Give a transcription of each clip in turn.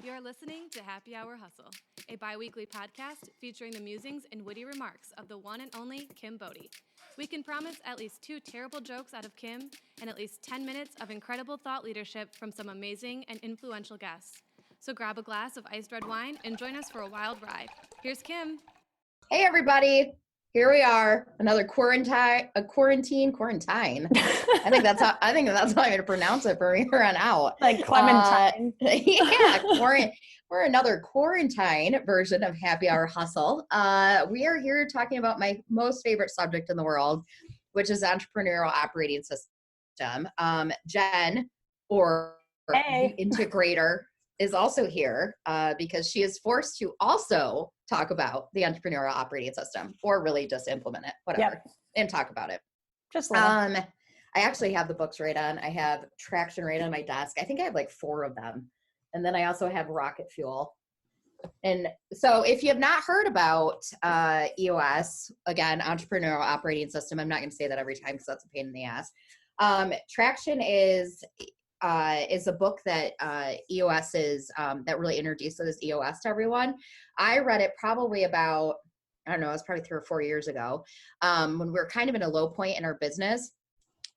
You're listening to Happy Hour Hustle, a bi-weekly podcast featuring the musings and witty remarks of the one and only Kim Bodie. We can promise at least 2 terrible jokes out of Kim and at least 10 minutes of incredible thought leadership from some amazing and influential guests. So grab a glass of iced red wine and join us for a wild ride. Here's Kim. Hey everybody, here we are, another quarantine. I think that's how I'm going to pronounce it from here on out. Like Clementine. We're another quarantine version of Happy Hour Hustle. We are here talking about my most favorite subject in the world, which is Entrepreneurial Operating System. Jen, or Hey. the integrator, is also here because she is forced to also talk about the Entrepreneurial Operating System, or really just implement it, whatever, and talk about it. Just I actually have the books right on. I have Traction right on my desk. I think I have like 4 of them. And then I also have Rocket Fuel. And so if you have not heard about EOS, again, Entrepreneurial Operating System, I'm not going to say that every time because that's a pain in the ass. Traction is a book that EOS is, that really introduces EOS to everyone. I read it probably about, I don't know, it was probably 3 or 4 years ago, when we were kind of in a low point in our business.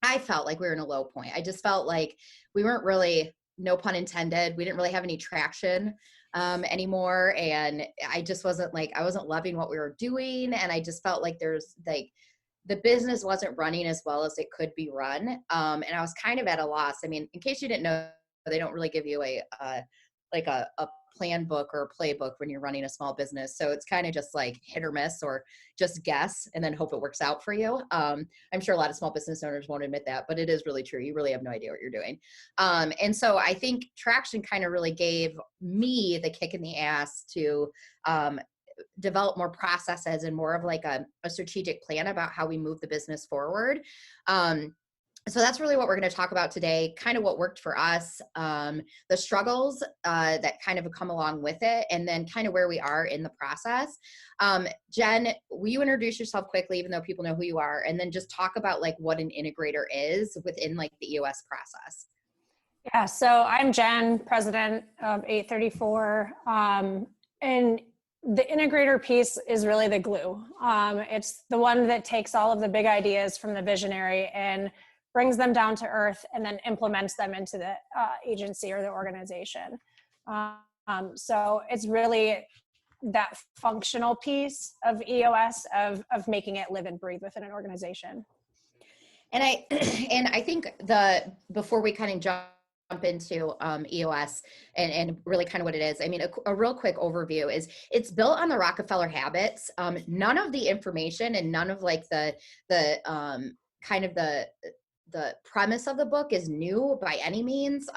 I felt like we were in a low point. I just felt like we weren't really, no pun intended, we didn't really have any traction anymore. And I just wasn't I wasn't loving what we were doing. And I just felt like the business wasn't running as well as it could be run. And I was kind of at a loss. I mean, in case you didn't know, they don't really give you a plan book or a playbook when you're running a small business. So it's kind of just like hit or miss, or just guess and then hope it works out for you. I'm sure a lot of small business owners won't admit that, but it is really true. You really have no idea what you're doing. And so I think Traction kind of really gave me the kick in the ass to develop more processes and more of like a strategic plan about how we move the business forward. So that's really what we're going to talk about today, kind of what worked for us, the struggles that kind of come along with it, and then kind of where we are in the process. Jen, will you introduce yourself quickly, even though people know who you are, and then just talk about like what an integrator is within like the EOS process? Yeah, so I'm Jen, president of 834. And the integrator piece is really the glue. It's the one that takes all of the big ideas from the visionary and brings them down to earth and then implements them into the agency or the organization. So it's really that functional piece of EOS of making it live and breathe within an organization. And I think before we kind of jump into EOS and really kind of what it is, I mean, a real quick overview is it's built on the Rockefeller habits. None of the information and none of like the kind of the premise of the book is new by any means.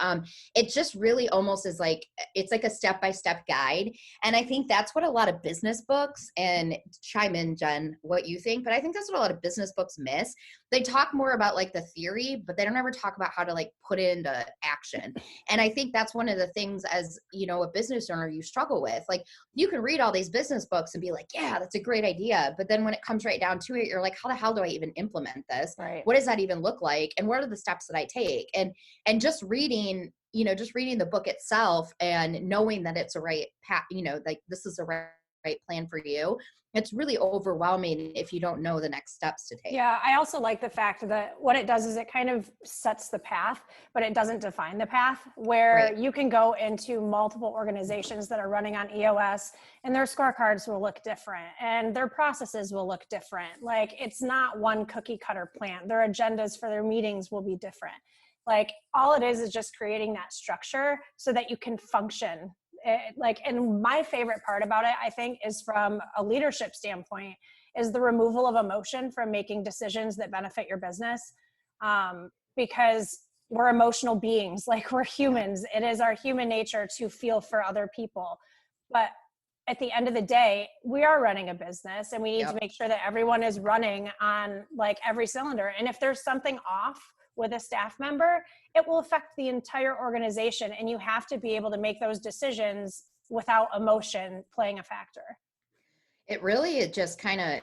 It just really almost is like, it's like a step-by-step guide. And I think that's what a lot of business books, and chime in, Jen, what you think, but I think that's what a lot of business books miss. They talk more about like the theory, but they don't ever talk about how to like put it into action. And I think that's one of the things, as you know, a business owner, you struggle with. Like, you can read all these business books and be like, yeah, that's a great idea. But then when it comes right down to it, you're like, how the hell do I even implement this? Right. What does that even look like? And what are the steps that I take? And just reading, just reading the book itself and knowing that it's a right path, like this is a right plan for you. It's really overwhelming if you don't know the next steps to take. Yeah, I also like the fact that what it does is it kind of sets the path, but it doesn't define the path, where you can go into multiple organizations that are running on EOS and their scorecards will look different and their processes will look different. Like, it's not one cookie cutter plan. Their agendas for their meetings will be different. Like, all it is just creating that structure so that you can function. And my favorite part about it, I think, is from a leadership standpoint, is the removal of emotion from making decisions that benefit your business. Because we're emotional beings, like, we're humans. It is our human nature to feel for other people. But at the end of the day, we are running a business and we need to make sure that everyone is running on like every cylinder. And if there's something off with a staff member, it will affect the entire organization. And you have to be able to make those decisions without emotion playing a factor. It just kind of,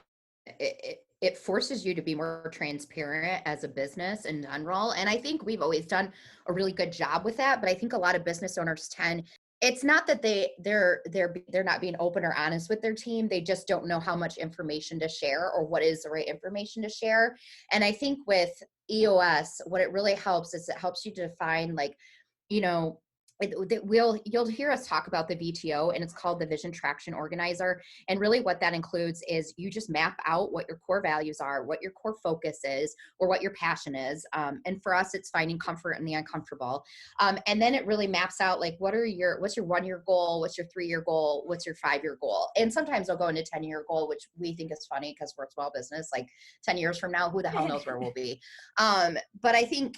it forces you to be more transparent as a business in general. And I think we've always done a really good job with that. But I think a lot of business owners tend, it's not that they're not being open or honest with their team. They just don't know how much information to share or what is the right information to share. And I think with EOS, what it really helps is it helps you define, like, you know, you'll hear us talk about the VTO, and it's called the Vision Traction Organizer. And really what that includes is you just map out what your core values are, what your core focus is, or what your passion is. And for us, it's finding comfort in the uncomfortable. And then it really maps out, like, what's your 1-year goal? What's your 3-year goal? What's your 5-year goal? And sometimes they'll go into 10-year goal, which we think is funny because we're a small business. Like 10 years from now, who the hell knows where we'll be? But I think,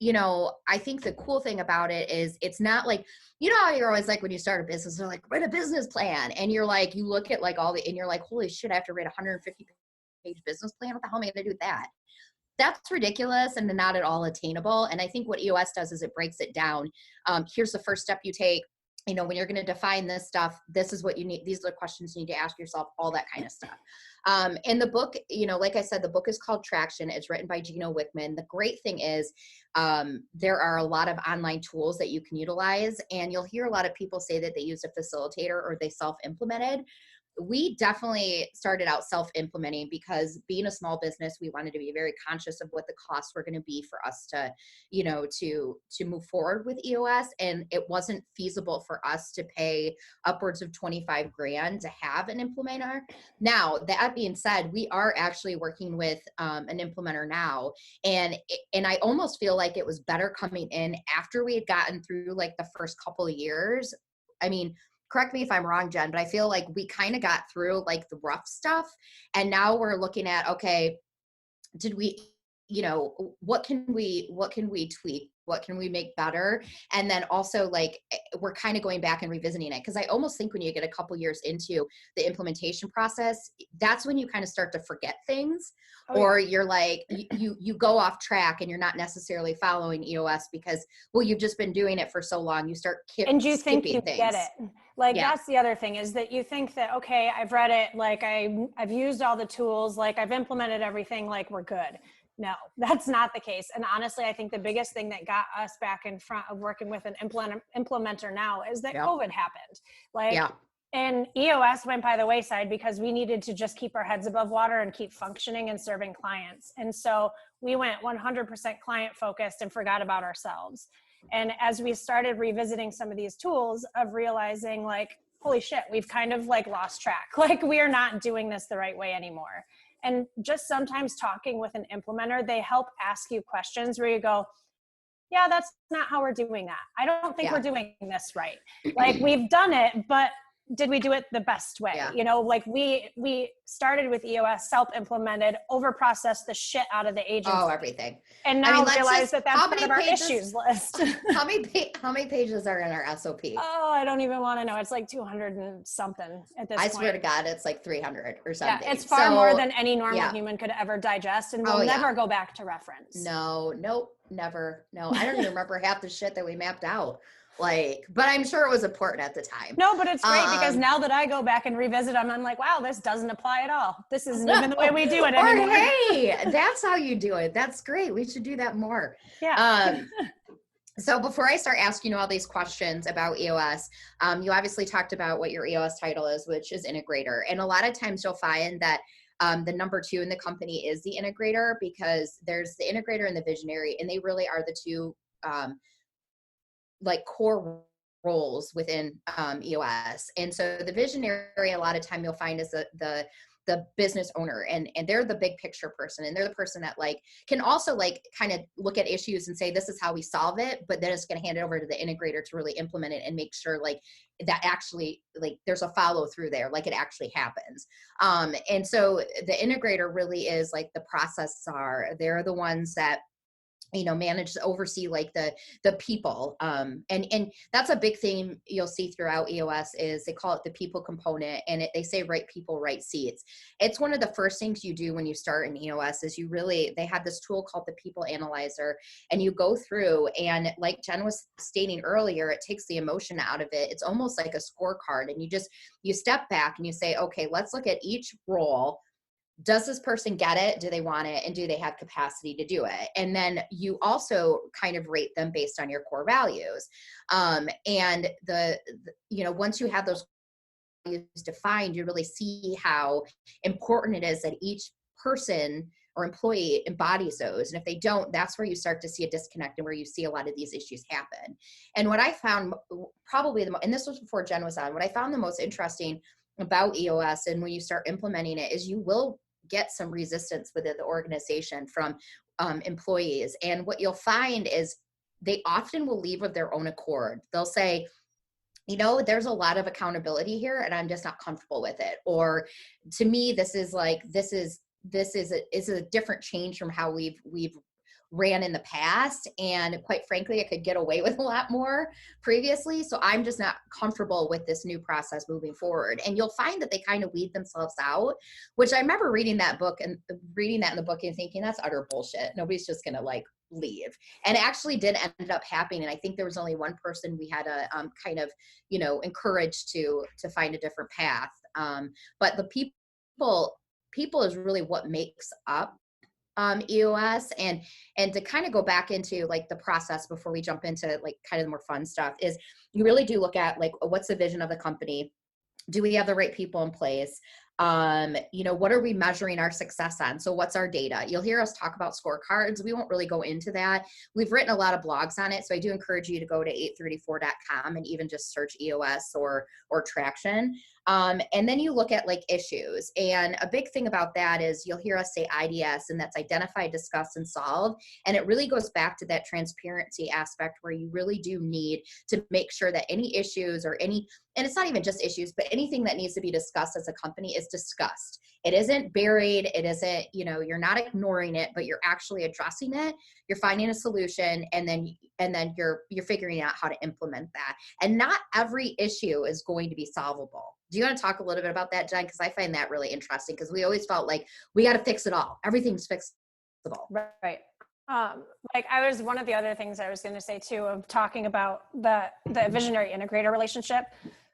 I think the cool thing about it is it's not like, how you're always like when you start a business, they're like, write a business plan. And you're like, you look at like and you're like, holy shit, I have to write a 150-page business plan. What the hell am I going to do with that? That's ridiculous and not at all attainable. And I think what EOS does is it breaks it down. Here's the first step you take. When you're going to define this stuff, this is what you need. These are the questions you need to ask yourself, all that kind of stuff. And the book, like I said, the book is called Traction. It's written by Gino Wickman. The great thing is there are a lot of online tools that you can utilize. And you'll hear a lot of people say that they used a facilitator or they self-implemented. We definitely started out self-implementing because being a small business, we wanted to be very conscious of what the costs were going to be for us to, to move forward with EOS. And it wasn't feasible for us to pay upwards of 25 grand to have an implementer. Now, that being said, we are actually working with an implementer now. And I almost feel like it was better coming in after we had gotten through like the first couple of years. I mean, correct me if I'm wrong, Jen, but I feel like we kind of got through like the rough stuff. And now we're looking at, okay, did we, what can we tweak? What can we make better? And then also like, we're kind of going back and revisiting it. Cause I almost think when you get a couple years into the implementation process, that's when you kind of start to forget things. Or you're like, you go off track and you're not necessarily following EOS because, well, you've just been doing it for so long. You start and you think you things. Get it. Like, that's the other thing is that you think that, okay, I've read it. Like I've used all the tools, like I've implemented everything, like we're good. No, that's not the case. And honestly, I think the biggest thing that got us back in front of working with an implementer now is that COVID happened. And EOS went by the wayside because we needed to just keep our heads above water and keep functioning and serving clients. And so we went 100% client focused and forgot about ourselves. And as we started revisiting some of these tools of realizing like, holy shit, we've kind of like lost track. Like we are not doing this the right way anymore. And just sometimes talking with an implementer, they help ask you questions where you go, yeah, that's not how we're doing that. I don't think we're doing this right. Like we've done it, but did we do it the best way? Like we started with EOS, self-implemented, over-processed the shit out of the agency. Oh, everything. And now realize that that's part of our issues list. How many pages are in our SOP? Oh, I don't even want to know. It's like 200 and something at this point. I swear to God, it's like 300 or something. Yeah, it's far more than any normal human could ever digest, and we'll never go back to reference. No, nope, never. No, I don't even remember half the shit that we mapped out. But I'm sure it was important at the time. No, but it's great because now that I go back and revisit them, I'm like, wow, this doesn't apply at all. This isn't even the way we do it anymore. Or hey, that's how you do it. That's great. We should do that more. Yeah. So before I start asking you all these questions about EOS, you obviously talked about what your EOS title is, which is integrator. And a lot of times you'll find that the number 2 in the company is the integrator because there's the integrator and the visionary, and they really are the two like core roles within EOS. And so the visionary, a lot of time you'll find is the business owner, and they're the big picture person, and they're the person that like can also like kind of look at issues and say, this is how we solve it, but then it's going to hand it over to the integrator to really implement it and make sure like that actually like there's a follow through there, like it actually happens. And so the integrator really is like the process czar. They're the ones that manage to oversee like the people. And that's a big theme you'll see throughout EOS is they call it the people component, and they say right people, right seats. It's one of the first things you do when you start in EOS is they have this tool called the people analyzer, and you go through and like Jen was stating earlier, it takes the emotion out of it. It's almost like a scorecard, and you step back and you say, okay, let's look at each role. does this person get it? Do they want it? And do they have capacity to do it? And then you also kind of rate them based on your core values. And once you have those values defined, you really see how important it is that each person or employee embodies those. And if they don't, that's where you start to see a disconnect and where you see a lot of these issues happen. And what I found probably and this was before Jen was on, what I found the most interesting about EOS and when you start implementing it is you will get some resistance within the organization from employees. And what you'll find is they often will leave of their own accord. They'll say, there's a lot of accountability here and I'm just not comfortable with it. Or to me, this is a different change from how we've ran in the past. And quite frankly, I could get away with a lot more previously. So I'm just not comfortable with this new process moving forward. And you'll find that they kind of weed themselves out, which I remember reading that in the book and thinking that's utter bullshit. Nobody's just going to leave. And it actually did end up happening. And I think there was only one person we had to kind of, encourage to find a different path. But the people is really what makes up EOS. And to kind of go back into the process before we jump into kind of the more fun stuff is you really do look at what's the vision of the company? Do we have the right people in place? What are we measuring our success on? So what's our data? You'll hear us talk about scorecards. We won't really go into that. We've written a lot of blogs on it. So I do encourage you to go to 834.com and even just search EOS or traction. And then you look at issues. And a big thing about that is you'll hear us say IDS, and that's identify, discuss, and solve. And it really goes back to that transparency aspect where you really do need to make sure that any issues and it's not even just issues, but anything that needs to be discussed as a company is discussed. It isn't buried. It isn't, you're not ignoring it, but you're actually addressing it. You're finding a solution, and then you're figuring out how to implement that. And not every issue is going to be solvable. Do you want to talk a little bit about that, Jen? Because I find that really interesting because we always felt like we got to fix it all. Everything's fixable. Right. One of the other things I was going to say too, of talking about the visionary integrator relationship.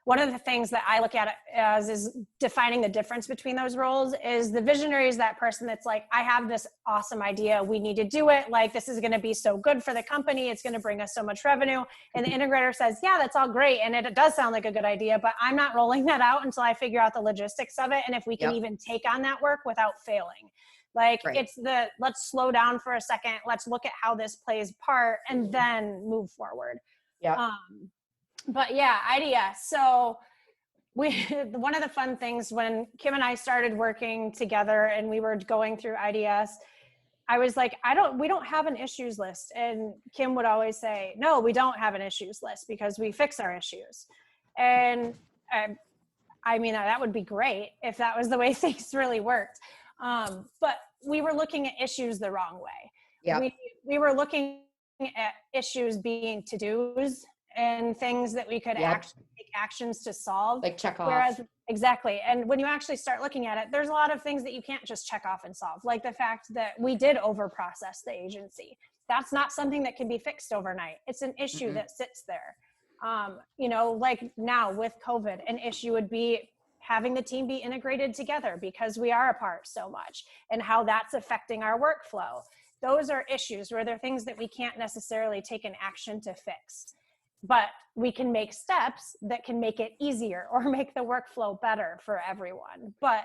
One of the things that I look at it as is defining the difference between those roles is the visionary is that person that's like, I have this awesome idea. We need to do it. This is going to be so good for the company. It's going to bring us so much revenue. And the integrator says, yeah, that's all great. And it does sound like a good idea, but I'm not rolling that out until I figure out the logistics of it. And if we can even take on that work without failing. Right. It's let's slow down for a second. Let's look at how this plays part and then move forward. Yeah. But yeah, IDS. So one of the fun things when Kim and I started working together and we were going through IDS, I was like, we don't have an issues list. And Kim would always say, no, we don't have an issues list because we fix our issues. And I mean, that would be great if that was the way things really worked. But we were looking at issues the wrong way. Yeah. We were looking at issues being to-dos and things that we could actually take actions to solve. Check off. Exactly. And when you actually start looking at it, there's a lot of things that you can't just check off and solve. Like the fact that we did over-process the agency. That's not something that can be fixed overnight. It's an issue that sits there. Now with COVID, an issue would be having the team be integrated together because we are apart so much and how that's affecting our workflow. Those are issues where they're things that we can't necessarily take an action to fix, but we can make steps that can make it easier or make the workflow better for everyone. But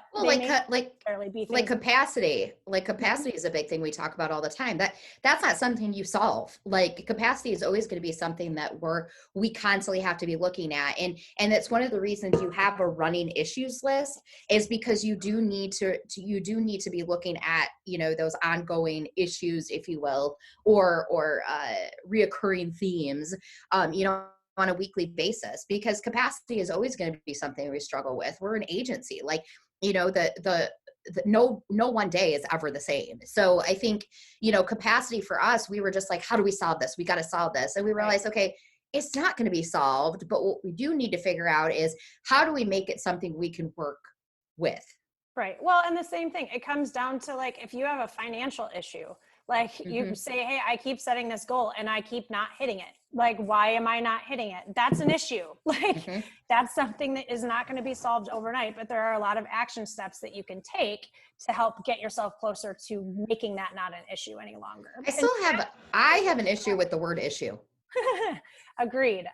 capacity is a big thing we talk about all the time. That's not something you solve. Capacity is always going to be something that we constantly have to be looking at. And that's one of the reasons you have a running issues list is because you do need to be looking at, those ongoing issues, if you will, or reoccurring themes, on a weekly basis, because capacity is always going to be something we struggle with. We're an agency, no one day is ever the same. So I think, capacity for us, we were just like, how do we solve this? We got to solve this. And we realized, okay, it's not going to be solved, but what we do need to figure out is how do we make it something we can work with? Right. Well, and the same thing, it comes down to if you have a financial issue, Like you say, hey, I keep setting this goal and I keep not hitting it. Like, why am I not hitting it? That's an issue. Like that's something that is not going to be solved overnight, but there are a lot of action steps that you can take to help get yourself closer to making that not an issue any longer. I have an issue with the word issue. Agreed.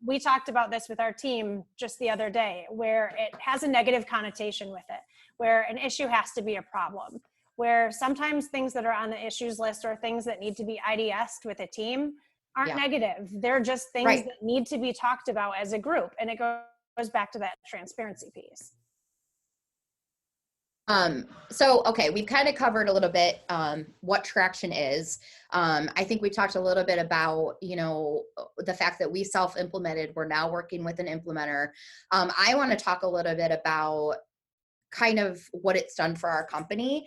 We talked about this with our team just the other day, where it has a negative connotation with it, where an issue has to be a problem, where sometimes things that are on the issues list or things that need to be IDS'd with a team aren't negative. They're just things that need to be talked about as a group. And it goes back to that transparency piece. Okay, we've kind of covered a little bit, what traction is. I think we talked a little bit about, the fact that we self-implemented, we're now working with an implementer. I want to talk a little bit about kind of what it's done for our company.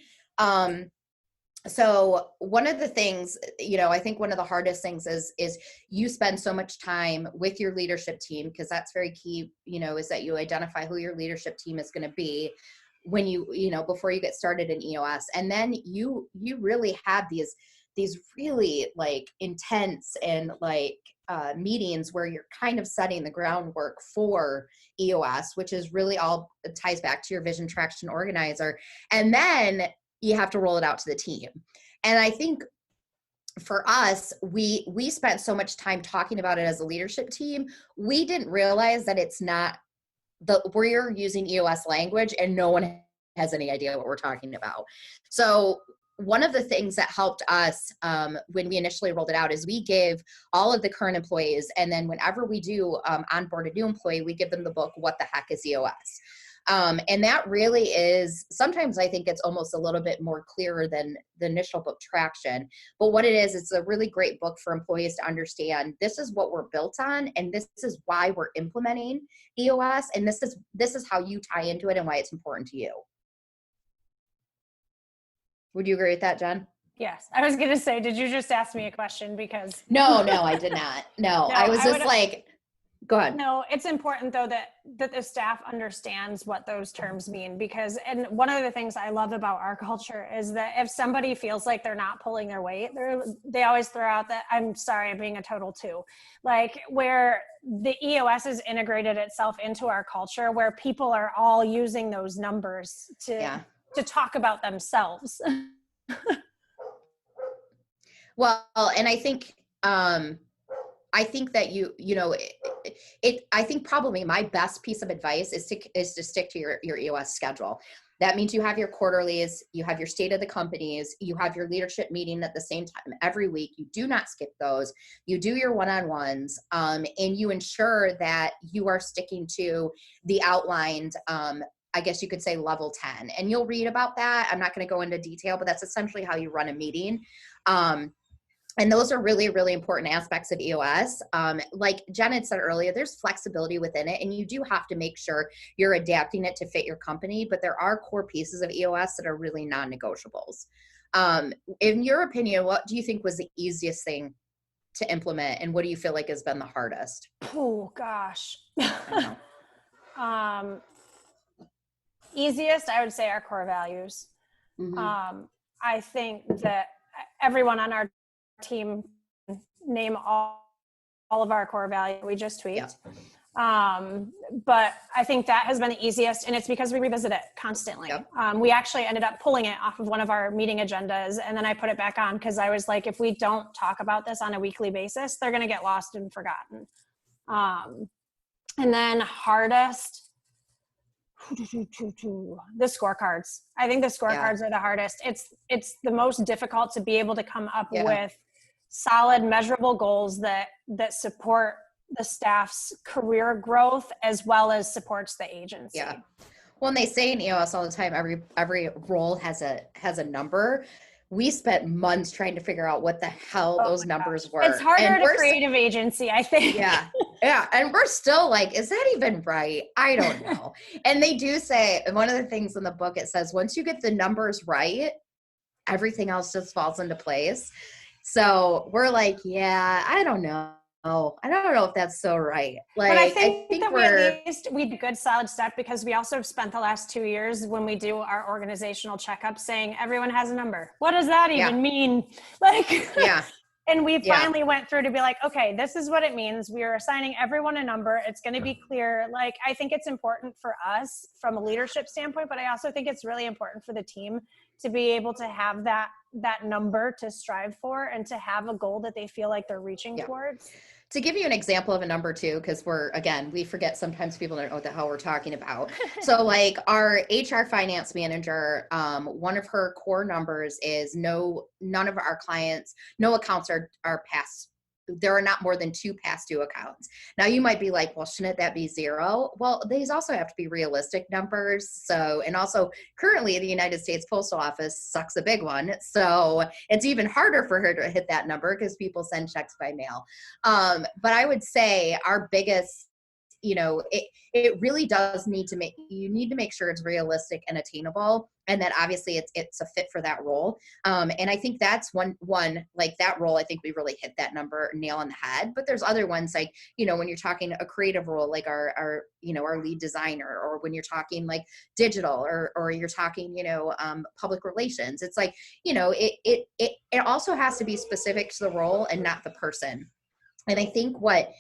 So one of the things, I think one of the hardest things is you spend so much time with your leadership team, because that's very key, is that you identify who your leadership team is going to be when before you get started in EOS. And then you really have these really like intense and meetings where you're kind of setting the groundwork for EOS, which is really all ties back to your vision, traction, organizer. And then you have to roll it out to the team. And I think for us, we spent so much time talking about it as a leadership team. We didn't realize that it's not we're using EOS language and no one has any idea what we're talking about. So one of the things that helped us when we initially rolled it out is we give all of the current employees, and then whenever we do onboard a new employee, we give them the book, What the Heck is EOS? And that really is, sometimes I think it's almost a little bit more clearer than the initial book, Traction. But what it is, it's a really great book for employees to understand, this is what we're built on, and this is why we're implementing EOS, and this is how you tie into it and why it's important to you. Would you agree with that, Jen? Yes. I was going to say, did you just ask me a question? Because No, I did not. No, I was just like, go ahead. No, it's important though that the staff understands what those terms mean, because, and one of the things I love about our culture is that if somebody feels like they're not pulling their weight, they always throw out that, I'm sorry, I'm being a total two. Like where the EOS has integrated itself into our culture, where people are all using those numbers to talk about themselves. Well, and I think that I think probably my best piece of advice is to stick to your EOS schedule. That means you have your quarterlies, you have your state of the companies, you have your leadership meeting at the same time every week. You do not skip those. You do your one-on-ones, and you ensure that you are sticking to the outlined, I guess you could say level 10. And you'll read about that. I'm not going to go into detail, but that's essentially how you run a meeting. And those are really, really important aspects of EOS. Like Jen had said earlier, there's flexibility within it, and you do have to make sure you're adapting it to fit your company, but there are core pieces of EOS that are really non-negotiables. In your opinion, what do you think was the easiest thing to implement, and what do you feel like has been the hardest? Oh, gosh. Easiest, I would say, our core values. Mm-hmm. I think that everyone on our team name all of our core values. We just tweaked. Yeah. But I think that has been the easiest, and it's because we revisit it constantly. Yep. We actually ended up pulling it off of one of our meeting agendas, and then I put it back on because I was like, if we don't talk about this on a weekly basis, they're going to get lost and forgotten. And then hardest, the scorecards. I think the scorecards are the hardest. It's the most difficult to be able to come up with solid, measurable goals that support the staff's career growth as well as supports the agency. Yeah. Well, and they say in EOS all the time, every role has a number. We spent months trying to figure out what the hell those numbers were. It's harder to creative agency, I think. Yeah. And we're still like, is that even right? I don't know. And they do say, one of the things in the book, it says, once you get the numbers right, everything else just falls into place. So we're like, I don't know. I don't know if that's so right. But I Like, I think think that we at least we did a good solid step, because we also have spent the last 2 years when we do our organizational checkup saying everyone has a number. What does that yeah, even mean? Like, yeah, and we yeah, finally went through to be like, okay, this is what it means. We are assigning everyone a number. It's going to be clear. Like, I think it's important for us from a leadership standpoint, but I also think it's really important for the team to be able to have that number to strive for and to have a goal that they feel like they're reaching yeah. towards. To give you an example of a number too, because we forget sometimes people don't know what the hell we're talking about. So like our HR finance manager, one of her core numbers is none of our clients, no accounts are past. There are not more than 2 past due accounts. Now you might be like, well, shouldn't that be 0? Well, these also have to be realistic numbers. So, and also currently the United States Postal Office sucks a big one. So it's even harder for her to hit that number because people send checks by mail. But I would say our biggest, it really does need to make sure it's realistic and attainable, and that obviously it's a fit for that role. And I think that's one like that role, I think we really hit that number nail on the head. But there's other ones like, when you're talking a creative role, like our lead designer, or when you're talking like digital, or you're talking, public relations, it's like, it also has to be specific to the role and not the person. And I think what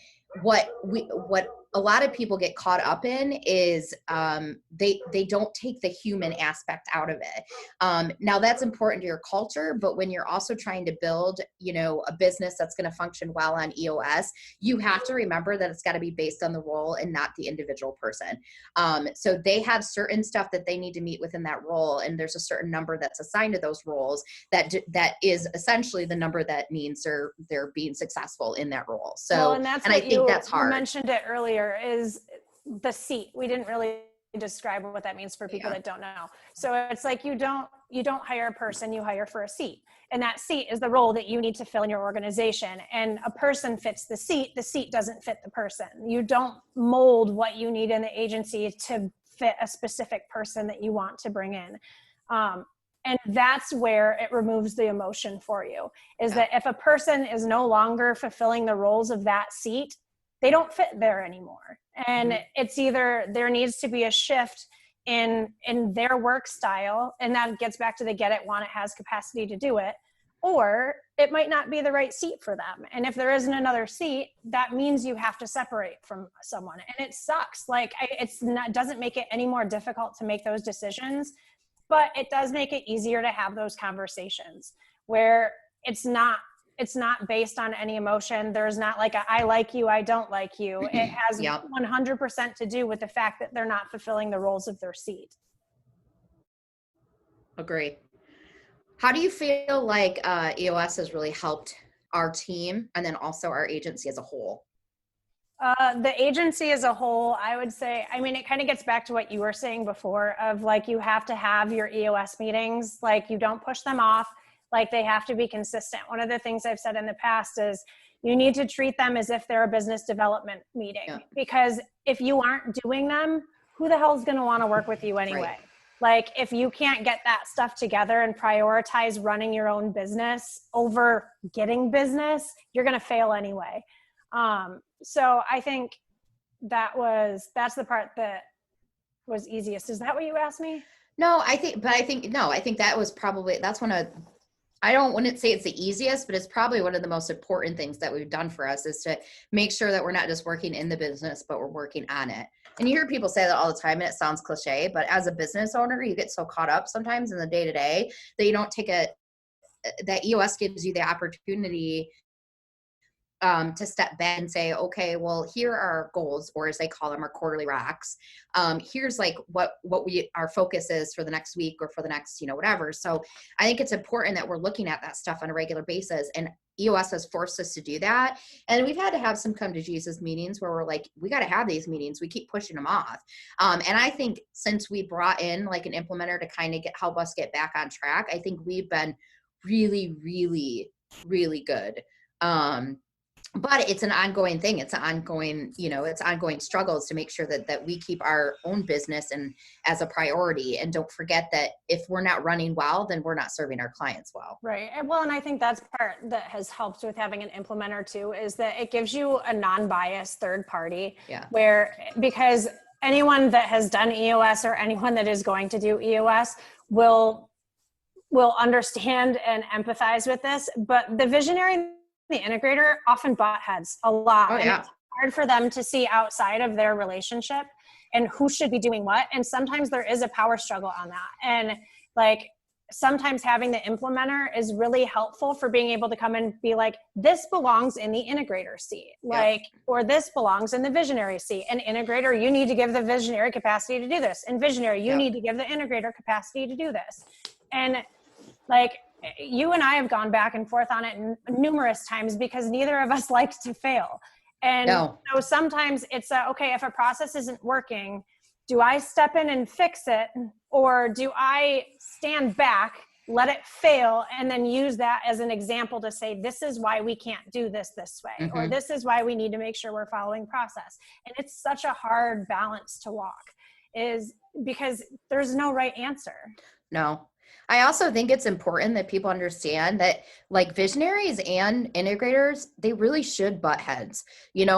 a lot of people get caught up in is they don't take the human aspect out of it. Now that's important to your culture, but when you're also trying to build, a business that's going to function well on EOS, you have to remember that it's got to be based on the role and not the individual person. So they have certain stuff that they need to meet within that role, and there's a certain number that's assigned to those roles that is essentially the number that means they're being successful in that role. So, well, and that's I think that's hard. You mentioned it earlier, is the seat. We didn't really describe what that means for people that don't know. So it's like you don't hire a person, you hire for a seat. And that seat is the role that you need to fill in your organization. And a person fits the seat doesn't fit the person. You don't mold what you need in the agency to fit a specific person that you want to bring in. And that's where it removes the emotion for you, is that if a person is no longer fulfilling the roles of that seat, they don't fit there anymore. And it's either there needs to be a shift in their work style, and that gets back to the get it, want it, has capacity to do it, or it might not be the right seat for them. And if there isn't another seat, that means you have to separate from someone. And it sucks. Like, doesn't make it any more difficult to make those decisions, but it does make it easier to have those conversations where it's not based on any emotion. There's not like I like you, I don't like you. It has 100% to do with the fact that they're not fulfilling the roles of their seat. Agree. How do you feel like EOS has really helped our team and then also our agency as a whole? The agency as a whole, I would say, it kind of gets back to what you were saying before of like, you have to have your EOS meetings. Like, you don't push them off. Like, they have to be consistent. One of the things I've said in the past is you need to treat them as if they're a business development meeting, because if you aren't doing them, who the hell is going to want to work with you anyway? Right. Like, if you can't get that stuff together and prioritize running your own business over getting business, you're going to fail anyway. So I think that's the part that was easiest. Is that what you asked me? No, I think that was probably, I wouldn't say it's the easiest, but it's probably one of the most important things that we've done for us, is to make sure that we're not just working in the business, but we're working on it. And you hear people say that all the time, and it sounds cliche, but as a business owner, you get so caught up sometimes in the day-to-day that you don't that EOS gives you the opportunity to step back and say, okay, well, here are our goals, or as they call them, our quarterly rocks. Here's like what our focus is for the next week or for the next, whatever. So I think it's important that we're looking at that stuff on a regular basis, and EOS has forced us to do that. And we've had to have some come to Jesus meetings where we're like, we got to have these meetings. We keep pushing them off. And I think since we brought in like an implementer to kind of help us get back on track, I think we've been really, really, really good. but it's an ongoing thing. It's an ongoing, it's ongoing struggles to make sure that we keep our own business and as a priority. And don't forget that if we're not running well, then we're not serving our clients well. Right. Well, and I think that's part that has helped with having an implementer too, is that it gives you a non-biased third party because anyone that has done EOS or anyone that is going to do EOS will understand and empathize with this, but the visionary and the integrator often butt heads a lot. And it's hard for them to see outside of their relationship and who should be doing what. And sometimes there is a power struggle on that. And like, sometimes having the implementer is really helpful for being able to come and be like, this belongs in the integrator seat, or this belongs in the visionary seat. And integrator, you need to give the visionary capacity to do this. And visionary, you need to give the integrator capacity to do this. And like, you and I have gone back and forth on it numerous times because neither of us likes to fail. And so sometimes it's okay, if a process isn't working, do I step in and fix it? Or do I stand back, let it fail, and then use that as an example to say, this is why we can't do this way, or this is why we need to make sure we're following process. And it's such a hard balance to walk, is because there's no right answer. No. I also think it's important that people understand that like visionaries and integrators, they really should butt heads, you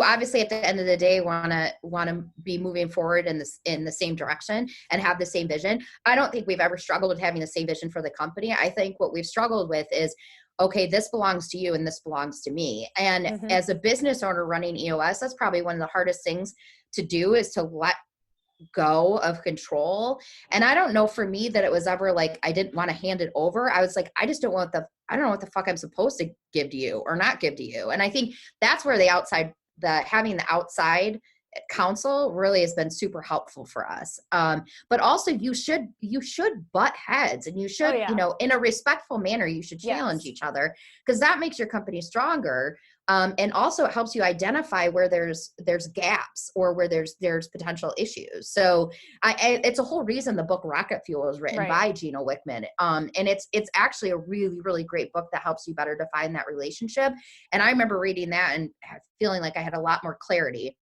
obviously at the end of the day want to be moving forward in the same direction and have the same vision. I don't think we've ever struggled with having the same vision for the company. I think what we've struggled with is, okay, this belongs to you and this belongs to me. And as a business owner running EOS, that's probably one of the hardest things to do, is to let go of control. And I don't know, for me, that it was ever like I didn't want to hand it over. I was like, I don't know what the fuck I'm supposed to give to you or not give to you. And I think that's where having the outside counsel really has been super helpful for us. But also you should butt heads, and you should, in a respectful manner, you should challenge each other, because that makes your company stronger. And also it helps you identify where there's gaps or where there's potential issues. So it's a whole reason the book Rocket Fuel was written by Gino Wickman. And it's actually a really, really great book that helps you better define that relationship. And I remember reading that and feeling like I had a lot more clarity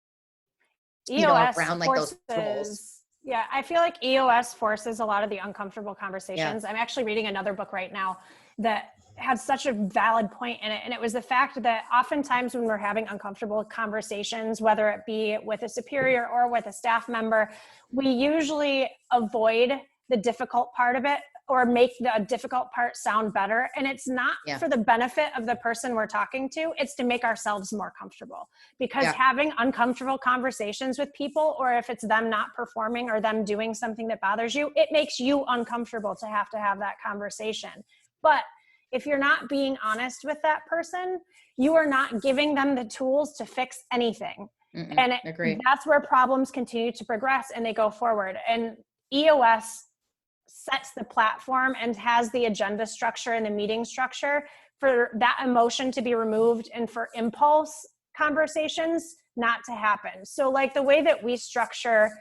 EOS around like those roles. Yeah, I feel like EOS forces a lot of the uncomfortable conversations. I'm actually reading another book right now that had such a valid point in it. And it was the fact that oftentimes when we're having uncomfortable conversations, whether it be with a superior or with a staff member, we usually avoid the difficult part of it or make the difficult part sound better. And it's not for the benefit of the person we're talking to, it's to make ourselves more comfortable. Because having uncomfortable conversations with people, or if it's them not performing or them doing something that bothers you, it makes you uncomfortable to have that conversation. But if you're not being honest with that person, you are not giving them the tools to fix anything. And that's where problems continue to progress and they go forward. And EOS sets the platform and has the agenda structure and the meeting structure for that emotion to be removed and for impulse conversations not to happen. So like the way that we structure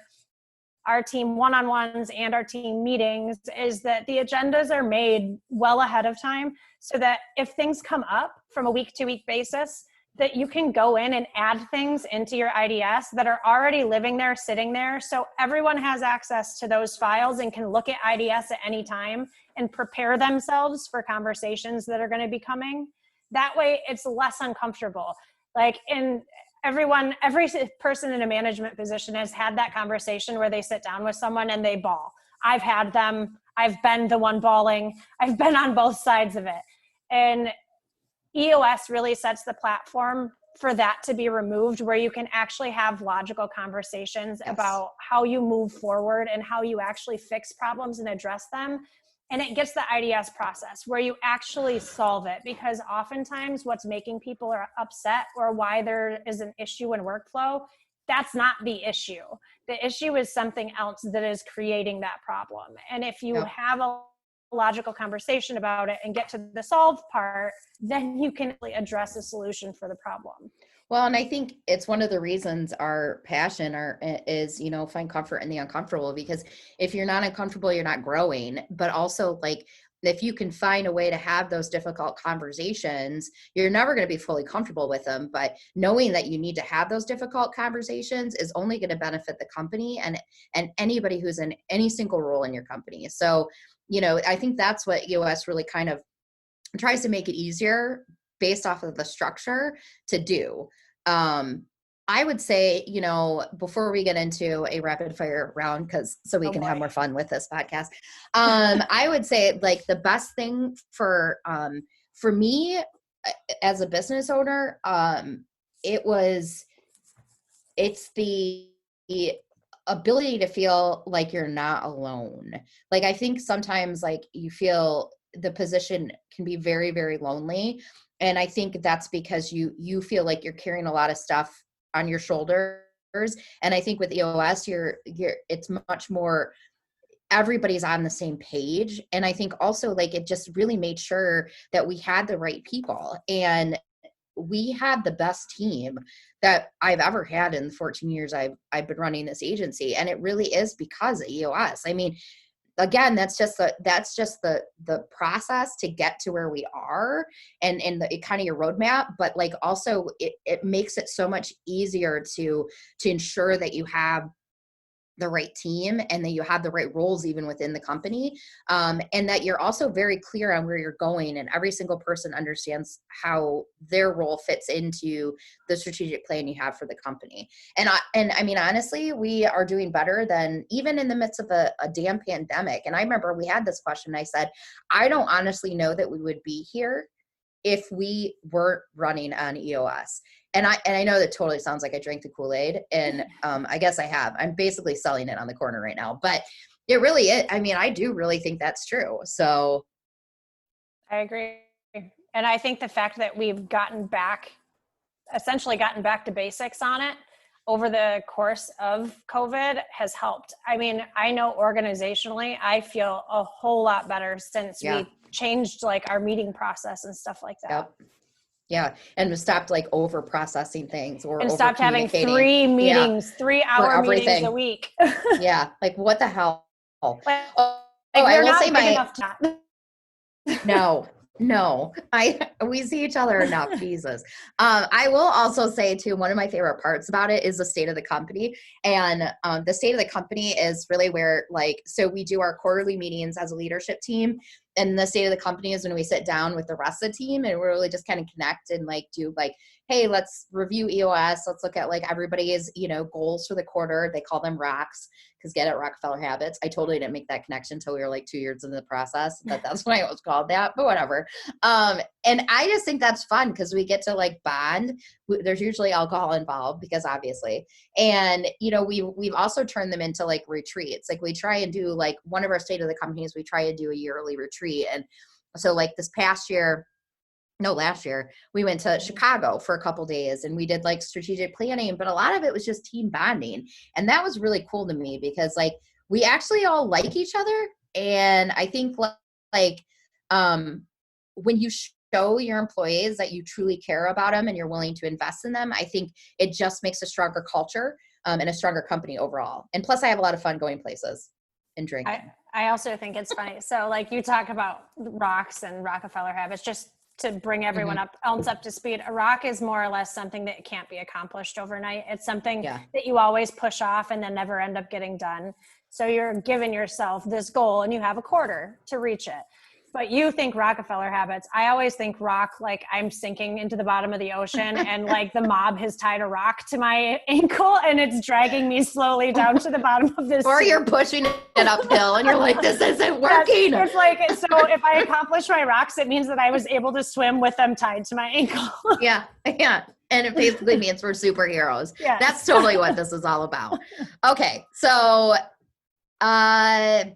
our team one-on-ones and our team meetings is that the agendas are made well ahead of time so that if things come up from a week-to-week basis, that you can go in and add things into your IDS that are already living there, sitting there. So everyone has access to those files and can look at IDS at any time and prepare themselves for conversations that are going to be coming. That way it's less uncomfortable. Like every person in a management position has had that conversation where they sit down with someone and they bawl. I've had them. I've been the one bawling. I've been on both sides of it. And EOS really sets the platform for that to be removed, where you can actually have logical conversations about how you move forward and how you actually fix problems and address them. And it gets the IDS process where you actually solve it, because oftentimes what's making people are upset or why there is an issue in workflow, that's not the issue. The issue is something else that is creating that problem. And if you have a logical conversation about it and get to the solve part, then you can really address a solution for the problem. Well, and I think it's one of the reasons our passion is, find comfort in the uncomfortable, because if you're not uncomfortable, you're not growing. But also like if you can find a way to have those difficult conversations, you're never going to be fully comfortable with them. But knowing that you need to have those difficult conversations is only going to benefit the company and anybody who's in any single role in your company. So, I think that's what EOS really kind of tries to make it easier based off of the structure to do. I would say, before we get into a rapid fire round, so we can have more fun with this podcast, I would say like the best thing for me as a business owner, it's the ability to feel like you're not alone. Like, I think sometimes like you feel the position can be very, very lonely. And I think that's because you feel like you're carrying a lot of stuff on your shoulders. And I think with EOS, it's much more, everybody's on the same page. And I think also like it just really made sure that we had the right people, and we had the best team that I've ever had in the 14 years I've been running this agency. And it really is because of EOS. I mean, again, that's just the process to get to where we are and the kind of your roadmap, but like also it makes it so much easier to ensure that you have the right team and that you have the right roles even within the company, and that you're also very clear on where you're going, and every single person understands how their role fits into the strategic plan you have for the company. And I mean, honestly, we are doing better than even in the midst of a damn pandemic. And I remember we had this question. I said, I don't honestly know that we would be here if we weren't running on EOS. And I know that totally sounds like I drank the Kool-Aid, and I guess I have. I'm basically selling it on the corner right now, but it really is. I mean, I do really think that's true. So I agree. And I think the fact that we've essentially gotten back to basics on it over the course of COVID has helped. I mean, I know organizationally, I feel a whole lot better since we changed like our meeting process and stuff like that. Yep. Yeah. And we stopped like over processing things and stopped having 3 meetings, 3-hour meetings a week. Yeah. Like what the hell? I will say No, we see each other enough. Jesus. I will also say too, one of my favorite parts about it is the state of the company. And the state of the company is really where so we do our quarterly meetings as a leadership team. And the state of the company is when we sit down with the rest of the team and we really just kind of connect and do hey, let's review EOS. Let's look at everybody's, goals for the quarter. They call them rocks because get it, Rockefeller habits. I totally didn't make that connection until we were 2 years into the process, but that's why it was called that, but whatever. And I just think that's fun because we get to bond. There's usually alcohol involved because obviously, and we've also turned them into retreats. We try and do one of our state of the companies, we try and do a yearly retreat. And so last year we went to Chicago for a couple days and we did strategic planning, but a lot of it was just team bonding. And that was really cool to me because we actually all like each other. And I think when you show your employees that you truly care about them and you're willing to invest in them, I think it just makes a stronger culture and a stronger company overall. And plus I have a lot of fun going places and drinking. I also think it's funny. So you talk about rocks and Rockefeller habits, just to bring everyone else up to speed. A rock is more or less something that can't be accomplished overnight. It's something that you always push off and then never end up getting done. So you're giving yourself this goal and you have a quarter to reach it. But you think Rockefeller habits. I always think rock, I'm sinking into the bottom of the ocean and the mob has tied a rock to my ankle and it's dragging me slowly down to the bottom of this. Or you're pushing it uphill and you're this isn't working. Yes, it's so if I accomplish my rocks, it means that I was able to swim with them tied to my ankle. Yeah. And it basically means we're superheroes. Yes. That's totally what this is all about. Okay. So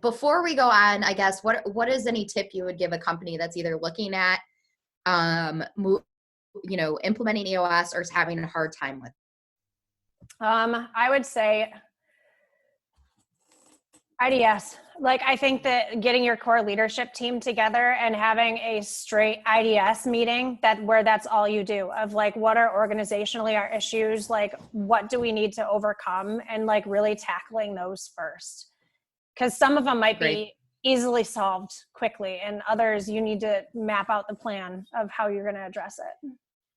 before we go on, I guess, what is any tip you would give a company that's either looking at, implementing EOS or is having a hard time with? I would say IDS. I think that getting your core leadership team together and having a straight IDS meeting where that's all you do of what are organizationally our issues, what do we need to overcome and really tackling those first. Because some of them might be easily solved quickly, and others you need to map out the plan of how you're going to address it.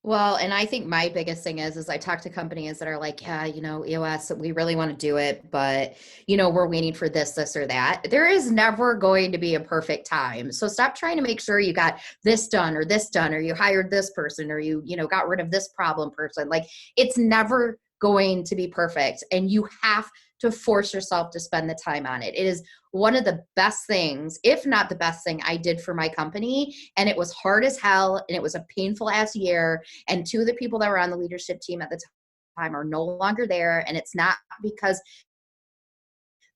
Well, and I think my biggest thing is I talk to companies that are like, yeah, EOS, we really want to do it, but, we're waiting for this or that. There is never going to be a perfect time. So stop trying to make sure you got this done, or you hired this person, or you got rid of this problem person. Like, it's never going to be perfect. And you have to force yourself to spend the time on it. It is one of the best things, if not the best thing I did for my company. And it was hard as hell. And it was a painful ass year. And two of the people that were on the leadership team at the time are no longer there. And it's not because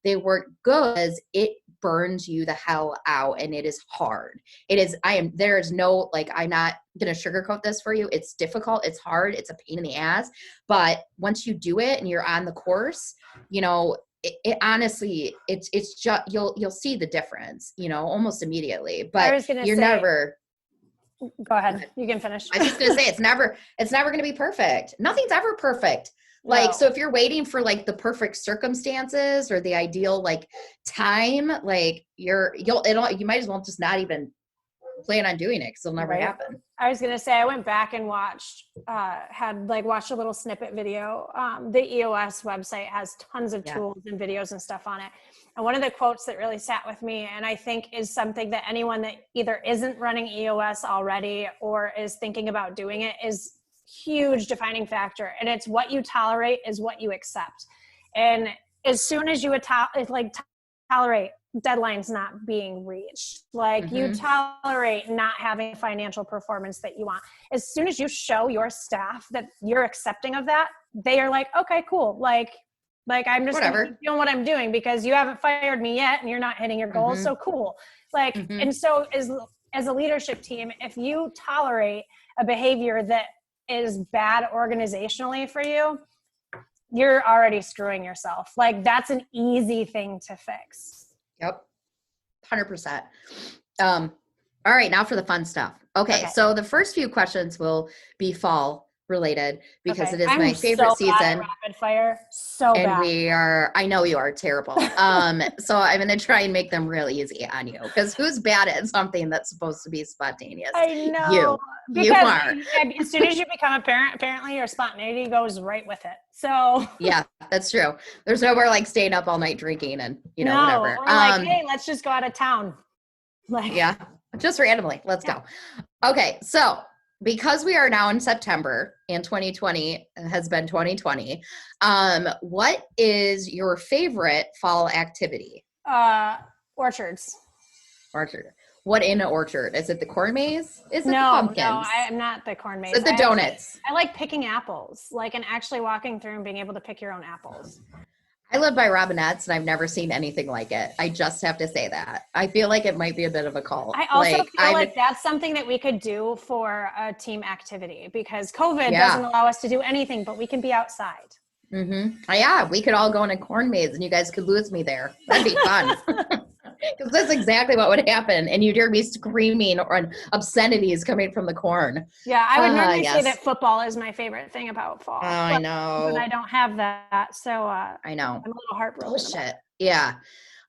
they weren't good, as it burns you the hell out, and it is hard. I'm not going to sugarcoat this for you. It's difficult. It's hard. It's a pain in the ass. But once you do it and you're on the course, it honestly, it's just, you'll see the difference, almost immediately, but never. Go ahead. You can finish. I was just going to say, it's never going to be perfect. Nothing's ever perfect. Like, so if you're waiting for like the perfect circumstances or the ideal like time, like you might as well just not even plan on doing it, because it'll never happen. I was going to say, I went back and watched a little snippet video. The EOS website has tons of tools and videos and stuff on it. And one of the quotes that really sat with me, and I think is something that anyone that either isn't running EOS already or is thinking about doing it, is huge defining factor. And it's what you tolerate is what you accept. And as soon as you tolerate deadlines not being reached, you tolerate not having financial performance that you want, as soon as you show your staff that you're accepting of that, they are like, okay, cool. Like I'm just doing what I'm doing because you haven't fired me yet and you're not hitting your goals. So cool. And so as a leadership team, if you tolerate a behavior that is bad organizationally for you, you're already screwing yourself. Like, that's an easy thing to fix. Yep. 100%. All right. Now for the fun stuff. Okay. So the first few questions will be fall related, because it is my favorite season. Rapid fire. So bad. And I know you are terrible. So I'm going to try and make them real easy on you, because who's bad at something that's supposed to be spontaneous? I know. You are. As soon as you become a parent, apparently your spontaneity goes right with it. So yeah, that's true. There's no more like staying up all night drinking and whatever. Or like, hey, let's just go out of town. Just randomly. Let's go. Okay. So because we are now in September and 2020 has been 2020, what is your favorite fall activity? Orchards. Orchard. What in an orchard? Is it the corn maze? Is it the pumpkins? No, I'm not the corn maze. Is it the donuts? I like picking apples, and actually walking through and being able to pick your own apples. I live by Robinette's, and I've never seen anything like it. I just have to say that. I feel like it might be a bit of a cult. I also feel like that's something that we could do for a team activity, because COVID doesn't allow us to do anything, but we can be outside. Yeah, we could all go in a corn maze, and you guys could lose me there. That'd be fun. Because that's exactly what would happen. And you'd hear me screaming or obscenities coming from the corn. Yeah, I would normally say that football is my favorite thing about fall. I know. But I don't have that. So I know. I'm a little heartbroken. Bullshit. Yeah.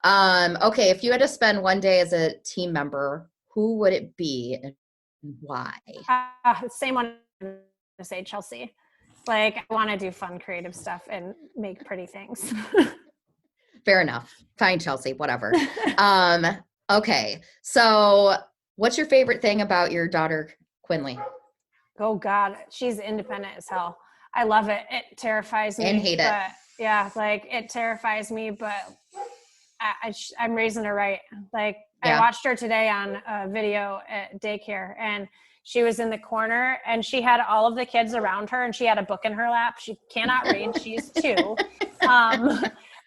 Okay, if you had to spend one day as a team member, who would it be and why? Same one to say, Chelsea. I want to do fun, creative stuff and make pretty things. Fair enough. Fine, Chelsea, whatever. Okay. So what's your favorite thing about your daughter, Quinley? Oh God, she's independent as hell. I love it. It terrifies me. And hate it. Yeah. It terrifies me, but I'm raising her right. I watched her today on a video at daycare, and she was in the corner and she had all of the kids around her and she had a book in her lap. She cannot read. She's 2.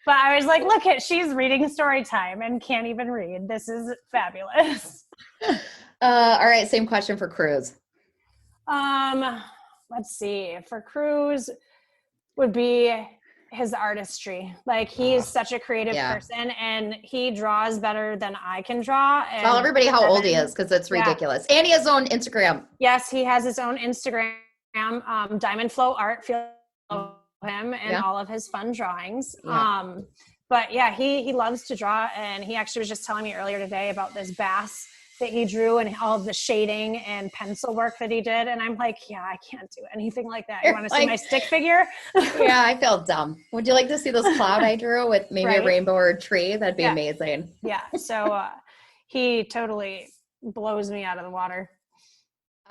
But I was like, look, she's reading story time and can't even read. This is fabulous. All right. Same question for Cruz. Let's see. For Cruz would be his artistry. He's such a creative person, and he draws better than I can draw. And tell everybody how old he is, because it's ridiculous. And he has his own Instagram. Yes, he has his own Instagram. Diamond Flow Art. Feel him and all of his fun drawings. But yeah, he loves to draw, and he actually was just telling me earlier today about this bass that he drew and all of the shading and pencil work that he did. And I'm like, yeah, I can't do anything like that. You want to see my stick figure? Yeah, I feel dumb. Would you like to see this cloud I drew with maybe a rainbow or a tree? That'd be amazing. Yeah. So he totally blows me out of the water.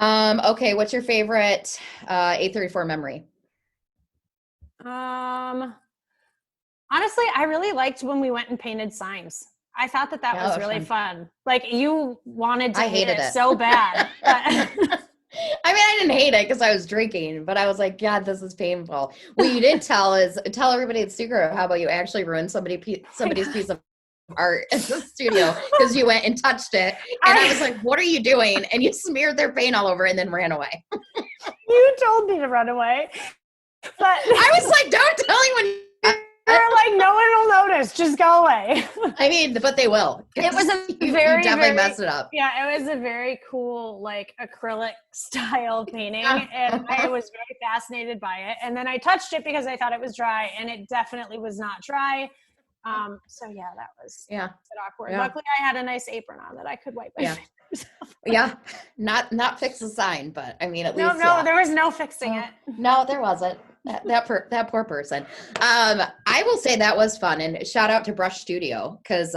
Okay. What's your favorite 834 memory? Honestly, I really liked when we went and painted signs. I thought that was really fun. Like, you wanted to hate it so bad. I mean, I didn't hate it because I was drinking, but I was like, God, this is painful. What you did tell everybody at secret how about you actually ruined somebody's piece of art in the studio because you went and touched it. And I was like, what are you doing? And you smeared their paint all over and then ran away. You told me to run away. But I was like, don't tell anyone. They're like, no one will notice. Just go away. I mean, but they will. It was you definitely messed it up. Yeah, it was a very cool, like, acrylic style painting, and I was very fascinated by it. And then I touched it because I thought it was dry, and it definitely was not dry. So yeah, that was a bit awkward. Yeah. Luckily, I had a nice apron on that I could wipe my fingers off. Yeah, not fix the sign, but I mean, at least there was no fixing it. No, there wasn't. That poor person. I will say that was fun, and shout out to Brush Studio because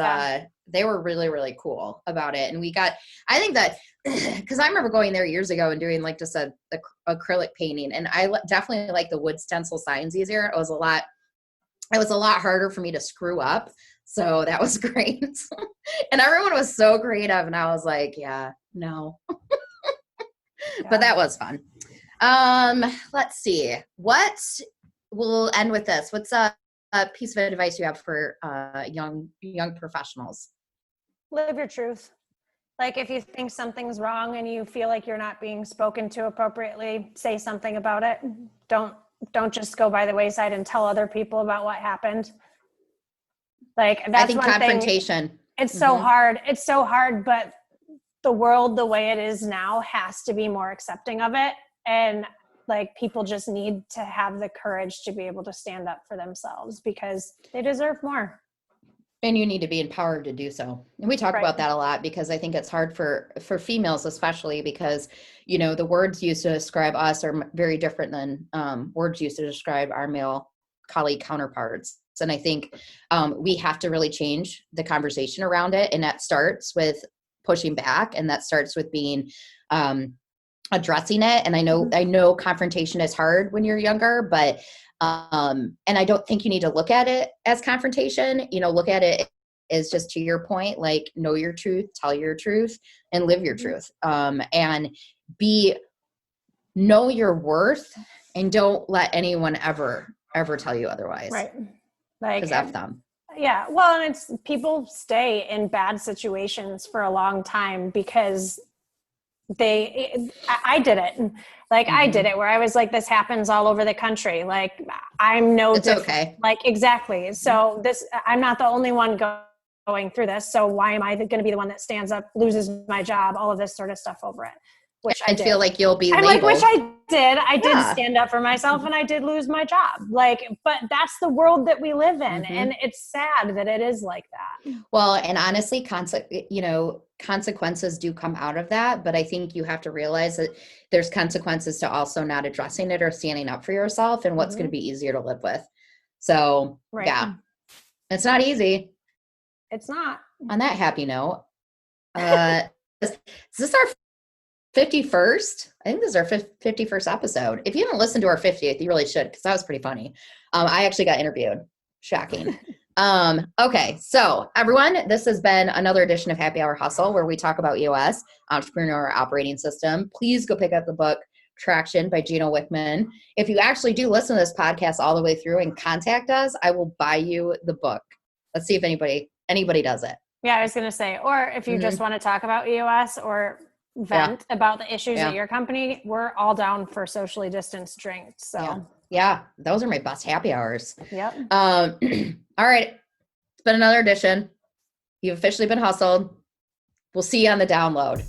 they were really, really cool about it. And I think that because I remember going there years ago and doing like just a acrylic painting, and I definitely like the wood stencil signs easier. It was a lot harder for me to screw up. So that was great. And everyone was so creative, and I was like, yeah, no. But that was fun. Let's see. We'll end with this. What's a piece of advice you have for young professionals? Live your truth. Like, if you think something's wrong and you feel like you're not being spoken to appropriately, say something about it. Don't just go by the wayside and tell other people about what happened. Like, that's, I think, confrontation. It's so hard. It's so hard, but the world, the way it is now, has to be more accepting of it. And like, people just need to have the courage to be able to stand up for themselves because they deserve more. And you need to be empowered to do so. And we talk about that a lot because I think it's hard for females, especially because, you know, the words used to describe us are very different than words used to describe our male colleague counterparts. And I think we have to really change the conversation around it. And that starts with pushing back, and that starts with being addressing it. And I know confrontation is hard when you're younger, but and I don't think you need to look at it as confrontation. You know, look at it as, just to your point, like, know your truth, tell your truth, and live your truth. And know your worth, and don't let anyone ever tell you otherwise. Right. Like, 'cause F them. Yeah. Well, and it's, people stay in bad situations for a long time because I did it. Like, I did it where I was like, this happens all over the country. Like, I'm no different. Okay. Like, exactly. So I'm not the only one going through this. So why am I going to be the one that stands up, loses my job, all of this sort of stuff over it? Which I did. Feel like you'll be labeled. Like, which I did. I did stand up for myself, and I did lose my job. Like, but that's the world that we live in. And it's sad that it is like that. Well, and honestly, consequences do come out of that. But I think you have to realize that there's consequences to also not addressing it or standing up for yourself, and what's going to be easier to live with. So yeah, it's not easy. It's not. On that happy note, is this our 51st? I think this is our 51st episode. If you haven't listened to our 50th, you really should, because that was pretty funny. I actually got interviewed. Shocking. Okay, so everyone, this has been another edition of Happy Hour Hustle, where we talk about EOS, Entrepreneurial Operating System. Please go pick up the book Traction by Gino Wickman. If you actually do listen to this podcast all the way through and contact us, I will buy you the book. Let's see if anybody does it. Yeah, I was going to say, or if you just want to talk about EOS or vent about the issues at your company, we're all down for socially distanced drinks. So yeah, those are my best happy hours. Yep. All right, it's been another edition. You've officially been hustled. We'll see you on the download.